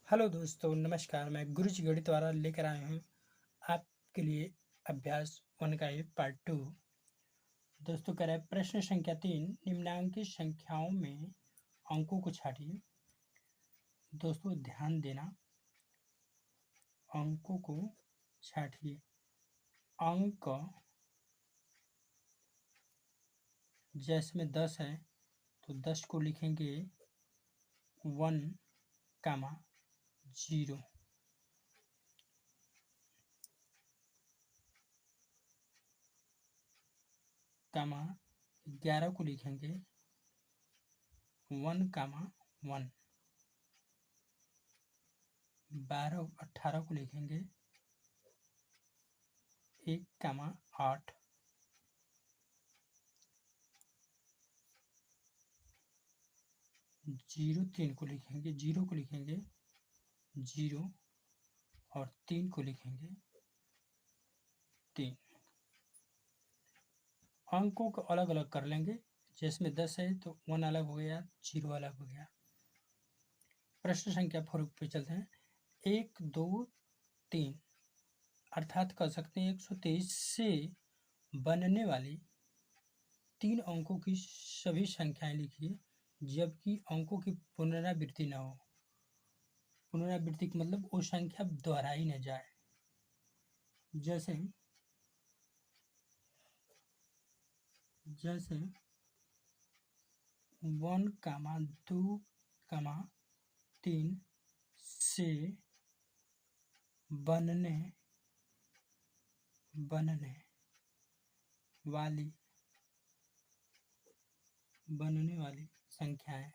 Hello दोस्तों, नमस्कार। मैं गुरुजी गणित द्वारा लेकर आया हूँ आपके लिए अभ्यास 1 का ये पार्ट 2। दोस्तों कह रहा है प्रश्न संख्या 3 निम्नांकित संख्याओं में अंकों को छांटिए। दोस्तों ध्यान देना, अंकों को छांटिए। अंक जैसे में 10 है तो 10 को लिखेंगे 1, 0। कामा 11 को लिखेंगे 1, 1। 18 को लिखेंगे 1, 8। 3 को लिखेंगे 0 और 3 को लिखेंगे 3। अंकों को अलग अलग कर लेंगे। जिसमें 10 है तो 1 अलग हो गया, 0 अलग हो गया। प्रश्न संख्या 4 पे चलते हैं। 1, 2, 3 अर्थात कह सकते हैं 123 से बनने वाली 3 अंकों की सभी संख्याएं लिखिए जबकि अंकों की पुनरावृत्ति न हो। पुनरावृत्ति का मतलब वो संख्या दोहराई न जाए। जैसे 1, 2, 3 से बनने वाली संख्याएं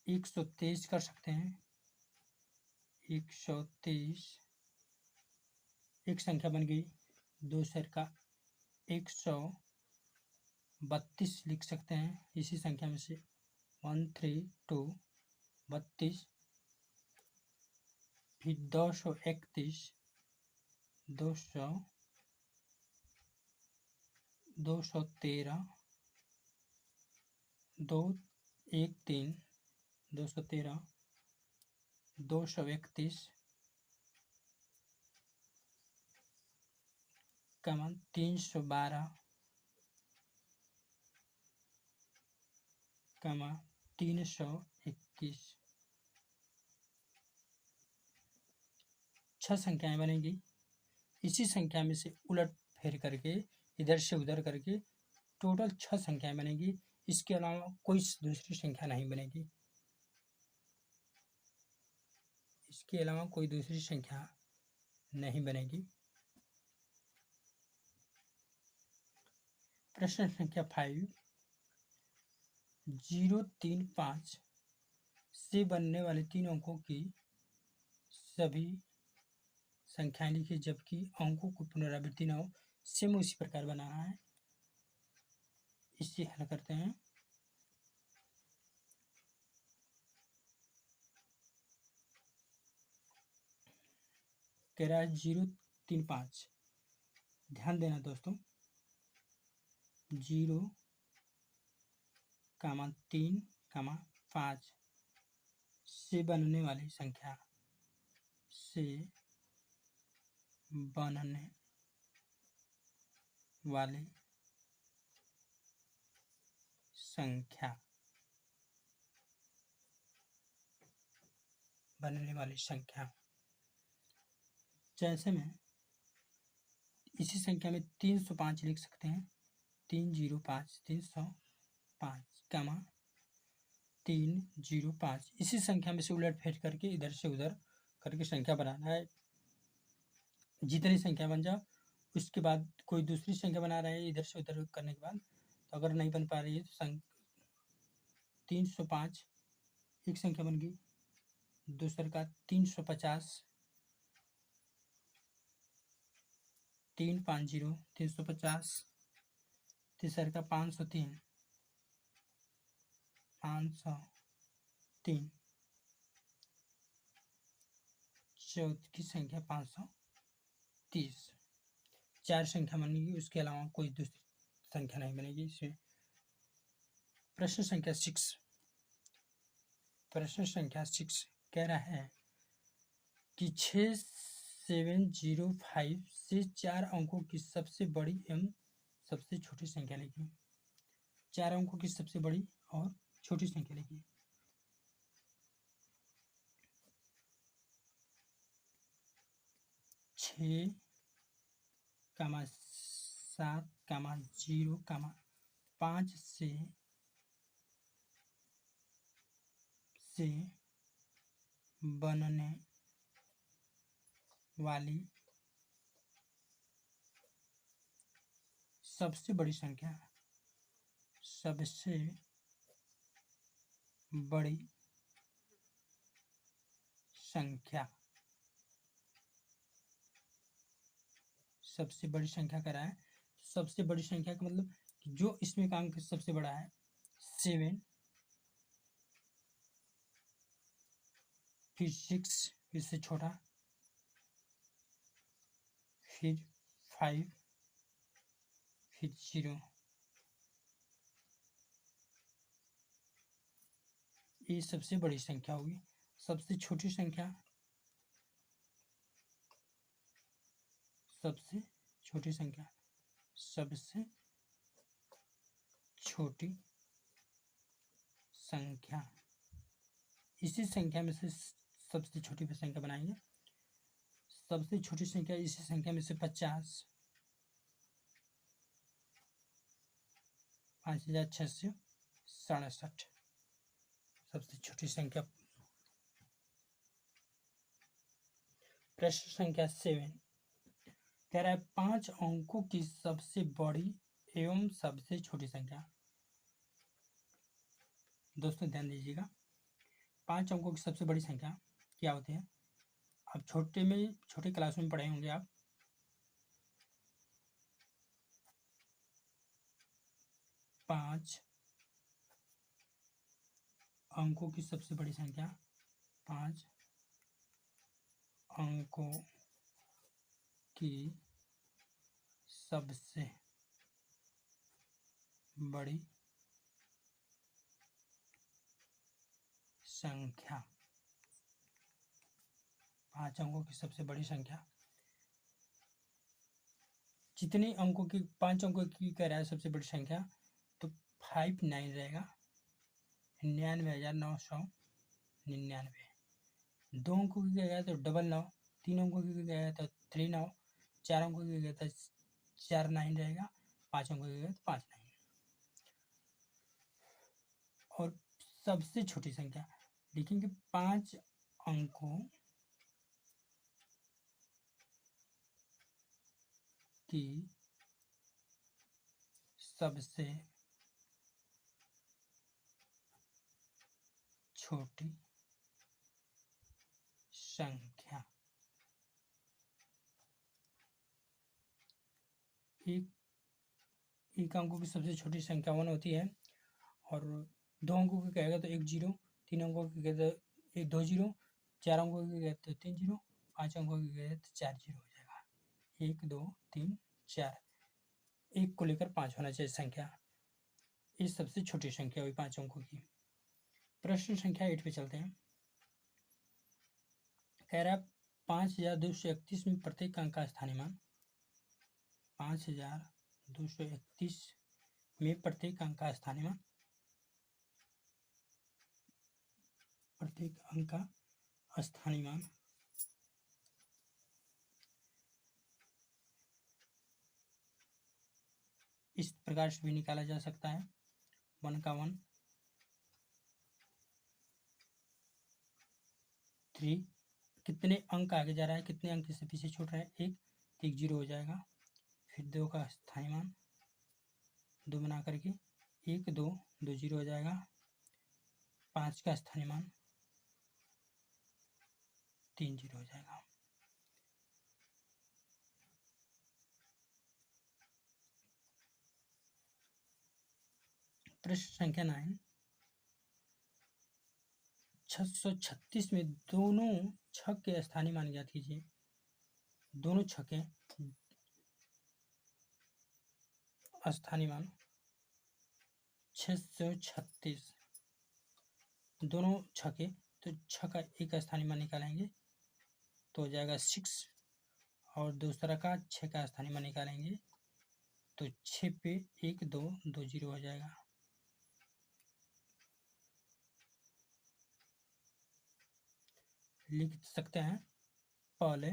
123 कर सकते हैं। 123 एक संख्या बन गई। 2 शेर का 132 लिख सकते हैं इसी संख्या में से 132 32। फिर 231 213 213 213 231 312 321। 6 संख्याएं बनेंगी। इसी संख्या में से उलट फेर करके इधर से उधर करके टोटल 6 संख्याएं बनेगी। इसके अलावा कोई दूसरी संख्या नहीं बनेगी। प्रश्न संख्या 5 0, 3, 5 से बनने वाले 3 अंकों की सभी संख्याएं लिखिए जबकि अंकों की पुनरावृत्ति न हो। सेम उसी प्रकार बनाना है। इसे हल करते हैं। कह रहा है 0, 3, 5। ध्यान देना दोस्तों, 0, 3, 5 से बनने वाली संख्या बनने वाली संख्या जैसे में इसी संख्या में 305 लिख सकते हैं। 305 305 इसी संख्या में से उलट फेर करके इधर से उधर करके संख्या बनाना है। जितनी संख्या बन जाए उसके बाद कोई दूसरी संख्या बना रहे हैं इधर से उधर करने के बाद, तो अगर नहीं बन पा रही है तो 305 एक संख्या बन गई। दूसरे का 350 350 350। तीसरे का 503 503। चौथी की संख्या 530। 4 संख्या बनेगी। उसके अलावा कोई दूसरी संख्या नहीं बनेगी इसमें। प्रश्न संख्या 6, प्रश्न संख्या 6 कह रहा है कि 6705 से 4 अंकों की सबसे बड़ी एवं सबसे छोटी संख्या लिखिए। 4 अंकों की सबसे बड़ी और छोटी संख्या लिखिए। छः, 7, 0, 5 से बनने वाली सबसे बड़ी संख्या, सबसे बड़ी संख्या, सबसे बड़ी संख्या कह रहा है। सबसे बड़ी संख्या का मतलब जो इसमें का अंक सबसे बड़ा है 7, फिर 6 इससे छोटा, फिर 5, फिर 0। ये सबसे बड़ी संख्या होगी। सबसे छोटी संख्या, सबसे छोटी संख्या, सबसे छोटी संख्या, इसी संख्या में से सबसे छोटी संख्या बनाएंगे। सबसे छोटी संख्या इसी संख्या में से 50, 5667 सबसे छोटी संख्या। प्रश्न संख्या 7 कह रहा है 5 अंकों की सबसे बड़ी एवं सबसे छोटी संख्या। दोस्तों ध्यान दीजिएगा, 5 अंकों की सबसे बड़ी संख्या क्या होती है? अब छोटे क्लास में पढ़े होंगे आप। 5 अंकों की सबसे बड़ी संख्या, 5 अंकों की सबसे बड़ी संख्या, 5 अंकों की सबसे बड़ी संख्या। जितने अंकों की 5 अंकों की कह रहा है सबसे बड़ी संख्या, तो 59 रहेगा, 99,999। 2 अंकों की कह गया तो 99, 3 अंकों की कह गया तो 39, 4 अंकों की कह गया तो 49 रहेगा, 5 अंकों की कह गया तो 59। और सबसे छोटी संख्या लिखेंगे 5 अंकों की सबसे छोटी संख्या। एक अंकों की सबसे छोटी संख्या 1 होती है, और 2 अंकों की कहेगा तो 1 0, 3 अंकों की कहेगा तो 2 0, 4 अंकों की कहेगा तो 3 0, 5 अंकों की कहेगा तो 4 0 हो जाएगा। 1 2 3 4, 1 को लेकर 5 होना चाहिए संख्या। ये सबसे छोटी संख्या हुई 5 अंकों की। प्रश्न संख्या 8 पे चलते हैं। कह रहा है 5231 में प्रत्येक अंक का स्थानीय मान, 5231 में प्रत्येक अंक का स्थानीय मान, प्रत्येक अंक का स्थानीय मान। इस प्रकार से भी निकाला जा सकता है। 1 का 1, 3, कितने अंक आगे जा रहा है, कितने अंक से पीछे छूट रहा है, 1, तो 1 0 हो जाएगा। फिर 2 का स्थानीय मान 2 बना करके 1 2 2 0 हो जाएगा। 5 का स्थानीय मान 3 0 हो जाएगा। प्रश्न संख्या 9, 636 में दोनों छक के स्थानीय मान ज्ञात कीजिए। दोनों छक्के स्थानीय मान 636, दोनों छके तो छ का एक स्थानीय मान निकालेंगे तो हो जाएगा 6, और दूसरा का 6 का स्थानीय मान निकालेंगे तो 6 पे 1 2 2 0 हो जाएगा। लिख सकते हैं पहले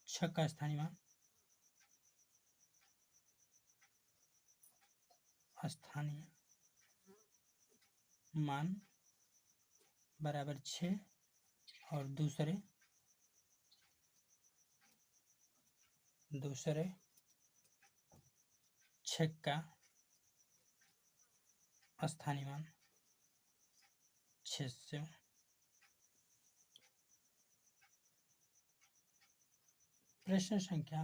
छ का स्थानीय मान बराबर 6, और दूसरे छ का स्थानीय मान 600। प्रश्न संख्या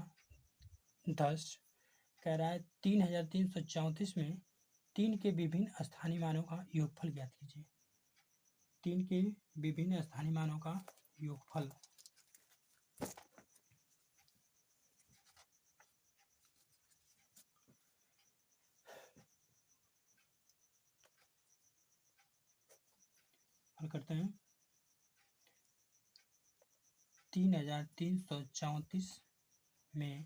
10 कह रहा है 3334 में 3 के विभिन्न स्थानीय मानों का योगफल ज्ञात कीजिए। 3 के विभिन्न स्थानीय मानों का योगफल। हल करते हैं। 3334 में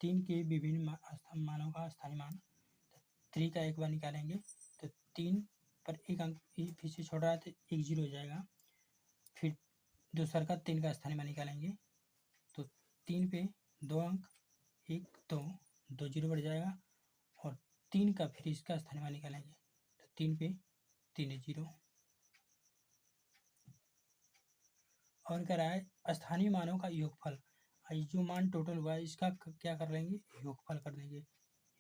3 के विभिन्न मानों का स्थानीय मान, 3 का एक बार निकालेंगे तो 3 पर एक अंक फिर से छोड़ रहा है तो 1 0 हो जाएगा। फिर दूसरा का 3 का स्थानीय मान निकालेंगे तो 3 पे 2 अंक 1 2 2 0 बढ़ जाएगा, और 3 का फिर इसका स्थानीय मान निकालेंगे तो 3 पे 3 0। और कह रहा है स्थानीय मानों का योगफल। जो मान टोटल हुआ है इसका क्या कर लेंगे, योगफल कर देंगे।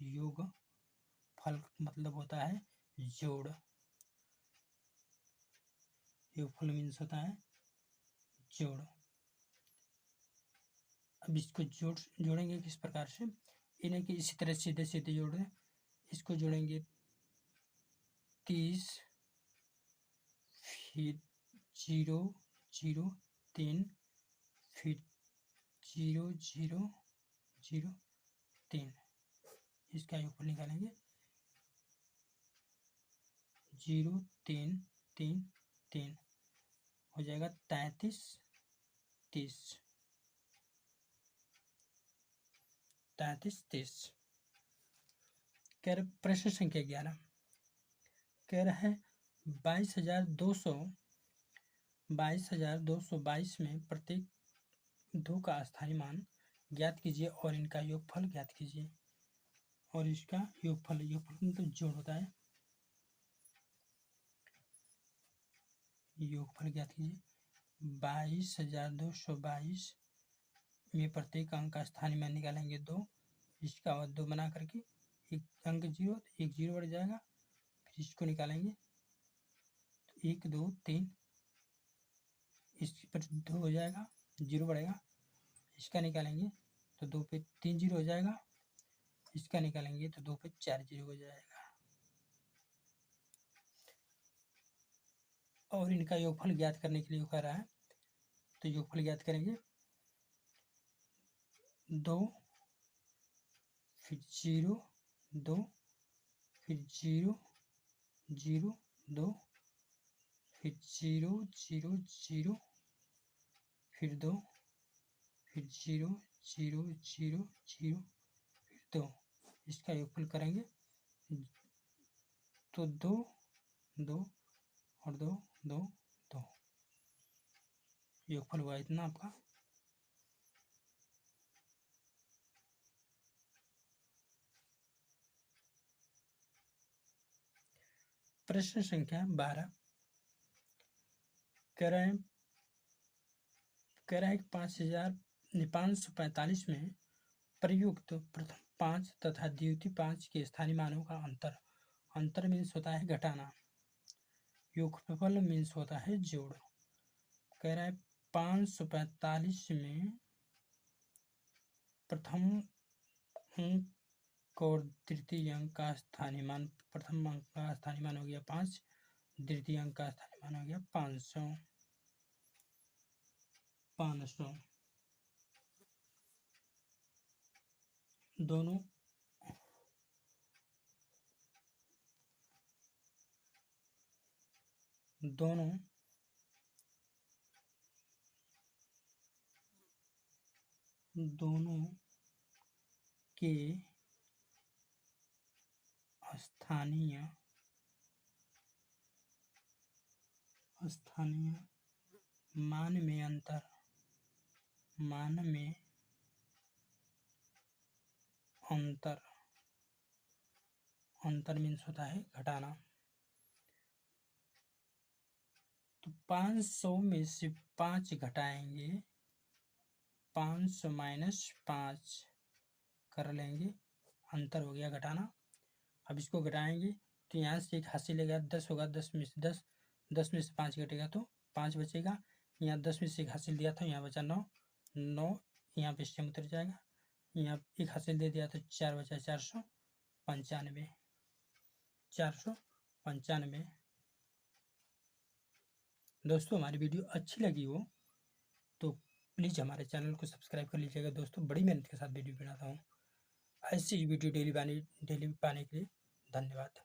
योगफल मतलब होता है जोड़। योगफल मीन्स होता है जोड़। अब इसको जोड़ेंगे किस प्रकार से, इन्हें कि इसी तरह सीधे सीधे जोड़ दें। इसको जोड़ेंगे 30, फिर 0 0 3, फिर 0 0 0 3, इसका योगफल निकालेंगे 0 3 3 3 हो जाएगा 33 30। 33 30। कह रहे प्रश्न संख्या 11 कह रहा है 22,222 में प्रत्येक 2 का स्थानीय मान ज्ञात कीजिए और इनका योगफल ज्ञात कीजिए। और इसका योगफल मतलब जोड़ होता है। योगफल ज्ञात कीजिए। 22,222 में प्रत्येक अंक का स्थानीय मान निकालेंगे 2, इसका और 2 बना करके एक अंक 0 1 0 बढ़ जाएगा। फिर इसको निकालेंगे तो 1 2 3, इस पर 2 हो जाएगा, 0 बढ़ेगा। इसका निकालेंगे तो 2 पे 3 0 हो जाएगा। इसका निकालेंगे तो 2 पे 4 0 हो जाएगा। और इनका योगफल ज्ञात करने के लिए कह रहा है तो योगफल ज्ञात करेंगे 2, फिर 0 2, फिर 0 0 2, फिर 0 0 0, फिर 2, फिर 0 0 0 0, फिर 2। इसका योगफल करेंगे तो 2 2 और 2 2 2, योगफल हुआ इतना आपका। प्रश्न संख्या 12 कह रहे हैं 5,545 में प्रयुक्त प्रथम 5 तथा द्वितीय 5 के स्थानीय मानों का अंतर मीन्स होता है घटाना। योगफल मीन्स होता है जोड़। कह रहा है 545 में प्रथम अंक और तृतीय अंक का स्थानीय मान, प्रथम अंक का स्थानीय मान हो गया 5, द्वितीय अंक का स्थानीय मान हो गया 500। दोनों दोनों दोनों के स्थानीय मान में अंतर मीन्स होता है घटाना। तो 500 में से 5 घटाएंगे, 500 माइनस 5 कर लेंगे, अंतर हो गया घटाना। अब इसको घटाएंगे तो यहाँ से एक हासिल लेगा 10 होगा, 10 में से 5 घटेगा तो 5 बचेगा। यहाँ 10 में से एक हासिल दिया था, यहाँ बचा 9, यहाँ पे सेम उतर जाएगा। यहाँ एक हासिल दे दिया तो 4 बचा 495। दोस्तों हमारी वीडियो अच्छी लगी हो तो प्लीज़ हमारे चैनल को सब्सक्राइब कर लीजिएगा। दोस्तों बड़ी मेहनत के साथ वीडियो बनाता हूँ। ऐसी वीडियो डेली पाने के लिए धन्यवाद।